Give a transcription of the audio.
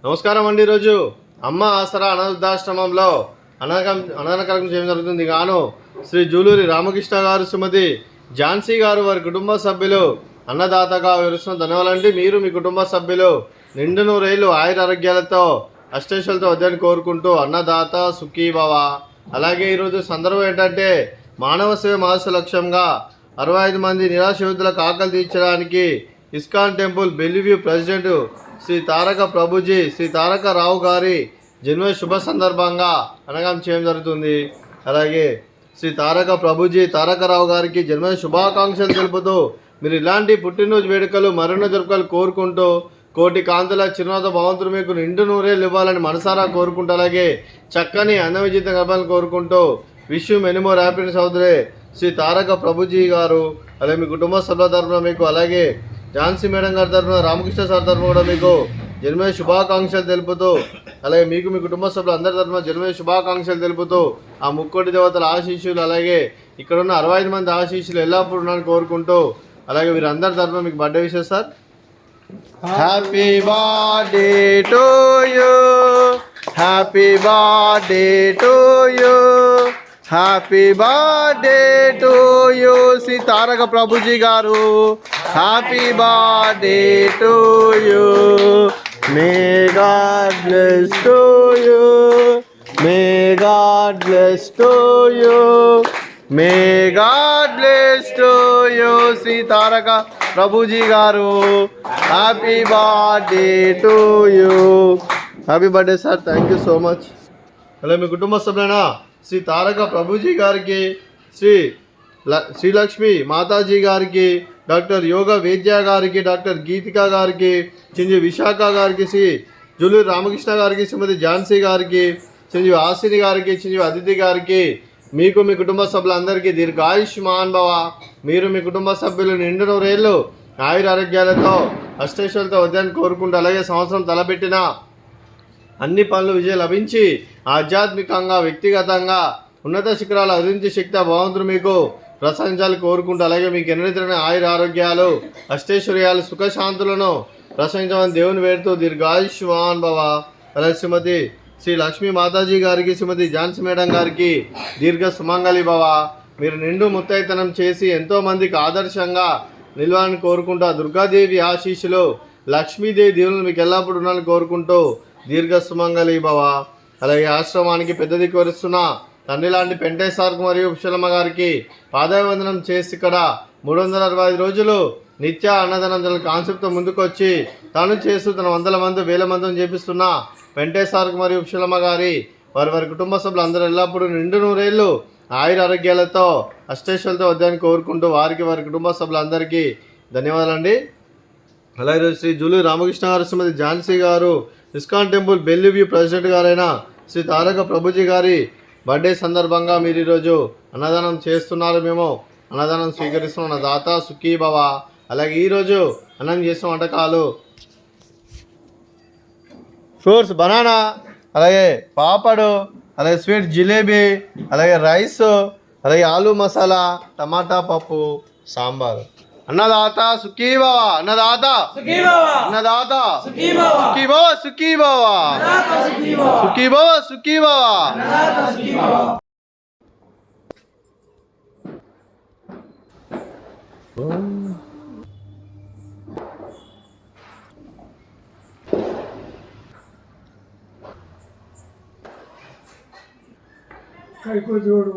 నమస్కారం అండి. ఈరోజు అమ్మ ఆసరా అనాథాశ్రమంలో అన్నదాన కార్యక్రమం చేయడం జరుగుతుంది. గాను శ్రీ జూలూరి రామకృష్ణ గారు, శ్రీమతి ఝాన్సీ గారు, వారి కుటుంబ సభ్యులు అన్నదాతగా వివరిస్తున్న ధన్యవాదాలండి. మీరు మీ కుటుంబ సభ్యులు నిండు నూరేళ్లు ఆయుర ఆరోగ్యాలతో అష్టైశ్వర్యాలతో వద్దని కోరుకుంటూ అన్నదాత సుఖీభవ. అలాగే ఈరోజు సందర్భం ఏంటంటే మానవ సేవ మాస లక్ష్యంగా 65 మంది నిరాశ్రయులకు ఆకలి తీర్చడానికి ISKCON temple బెల్లివ్యూ president Shri Taraka Prabhuji, Shri తారక రావు గారి జన్మ శుభ సందర్భంగా అన్నదానం చేయడం జరుగుతుంది. అలాగే శ్రీ తారక ప్రభుజీ, తారక రావు గారికి జన్మ శుభాకాంక్షలు తెలుపుతూ మీరు ఇలాంటి పుట్టినరోజు వేడుకలు మరెన్నో జరుపుకలు కోరుకుంటూ కోటి కాంతుల చిరునాథ భగవంతుడు మీకు నిండు నూరేళ్ళు ఇవ్వాలని మనసారా కోరుకుంటూ, అలాగే చక్కని అన్నవిజిత గర్భాలను కోరుకుంటూ wish you many more happiness అవుతురే శ్రీ తారక ప్రభుజీ గారు. అలాగే మీ కుటుంబ సభ్యుల తరఫున మీకు, అలాగే ఝాన్సీ మేడం గారి తరఫున, రామకృష్ణ సార్ తరఫున కూడా మీకు జన్మదిన శుభాకాంక్షలు తెలుపుతూ, అలాగే మీకు మీ కుటుంబ సభ్యులు అందరి తరఫున జన్మదిన శుభాకాంక్షలు తెలుపుతూ ఆ ముక్కోటి దేవతల ఆశీస్సులు, అలాగే ఇక్కడ ఉన్న 65 మంది ఆశీస్సులు ఎల్లప్పుడూ ఉన్నారని కోరుకుంటూ, అలాగే వీరందరి తరఫున మీకు birthday wishes sir. Happy birthday to you, happy birthday to you, happy birthday to you Shri Taraka Prabhuji గారు. Happy birthday to you, may God bless to you, may God bless to you, may God bless to you Shri Taraka Prabhuji గారు. Happy birthday to you. Happy birthday sir, thank you so much. అలాగే మీ కుటుంబ సభ్యులైన శ్రీ తారక ప్రభుజీ గారికి, శ్రీలక్ష్మి మాతాజీ గారికి, doctor యోగ వేద్య గారికి, doctor గీతిక గారికి, చింజి విశాఖ గారికి, శ్రీ జూలూరి రామకృష్ణ గారికి, శ్రీమతి ఝాన్సీ గారికి, చింజి ఆసిని గారికి, చింజి అదితి గారికి, మీకు మీ కుటుంబ సభ్యులందరికీ దీర్ఘాయుష్మాన్ భవ. మీరు మీ కుటుంబ సభ్యులు నిండు నూరేళ్ళు ఆయుర ఆరోగ్యాలతో అష్టైశ్వర్యాలతో వద్దని కోరుకుంటూ, అలాగే సంవత్సరం తలపెట్టిన అన్ని పనులు విజయం లభించి ఆధ్యాత్మికంగా వ్యక్తిగతంగా ఉన్నత శిఖరాలు అధించే శక్తి భగవంతుడు మీకు ప్రశంసాలు కోరుకుంటూ, అలాగే మీకు ఎన్నెత్తైన ఆయుర ఆరోగ్యాలు అష్టైశ్వర్యాలు సుఖశాంతులను ప్రశంసమని దేవుని వేడుతూ దీర్ఘాయుష్మాన్ భవ. అలాగే శ్రీమతి శ్రీ లక్ష్మీ మాతాజీ గారికి, శ్రీమతి ఝాన్సీ మేడం గారికి దీర్ఘ సుమంగళి భవ. మీరు నిండు ముత్తైతనం చేసి ఎంతోమందికి ఆదర్శంగా నిలవాలని కోరుకుంటూ దుర్గాదేవి ఆశీస్సులు, లక్ష్మీదేవి దేవుని మీకు ఎల్లప్పుడూ ఉండాలని కోరుకుంటూ దీర్ఘ సుమంగళి భవ. అలాగే ఆశ్రమానికి పెద్ద దిక్కు వరుస్తున్న తండ్రి లాంటి పెంటే సార్కు మరియు ఉషలమ్మ గారికి పాదాభివందనం చేసి ఇక్కడ 365 రోజులు నిత్య అన్నదానం కాన్సెప్ట్తో ముందుకొచ్చి తాను చేస్తూ తన వందల మంది వేల మందిని చేపిస్తున్న పెంటే సార్కు మరియు ఉషలమ్మ గారి వారి కుటుంబ సభ్యులు అందరూ ఎల్లప్పుడూ నిండు నూరేళ్ళు ఆయుర ఆరోగ్యాలతో అష్టైశ్వర్యాలతో వద్దని కోరుకుంటూ వారి కుటుంబ సభ్యులందరికీ ధన్యవాదాలండి. అలాగే శ్రీ జూలూరి రామకృష్ణ గారు, శ్రీమతి ఝాన్సీ గారు, ఇస్కాన్ టెంపుల్ బెల్లివ్యూ ప్రెసిడెంట్ గారైన శ్రీ తారక ప్రభుజీ గారి బర్త్డే సందర్భంగా మీరు ఈరోజు అన్నదానం చేస్తున్నారు. మేము అన్నదానం స్వీకరిస్తున్న దాత సుఖీభవ. అలాగే ఈరోజు అన్నం చేసిన వంటకాలు ఫ్రూట్స్ బనానా, అలాగే పాపడు, అలాగే స్వీట్ జిలేబీ, అలాగే రైస్, అలాగే ఆలు మసాలా, టమాటా పప్పు, సాంబారు. అన్నదాత సుఖీభవ, అన్నదాత అన్నదాత సుఖీభవ, సుఖీభవ, సుఖీభవ, సుఖీభవ. కైకో చూడు.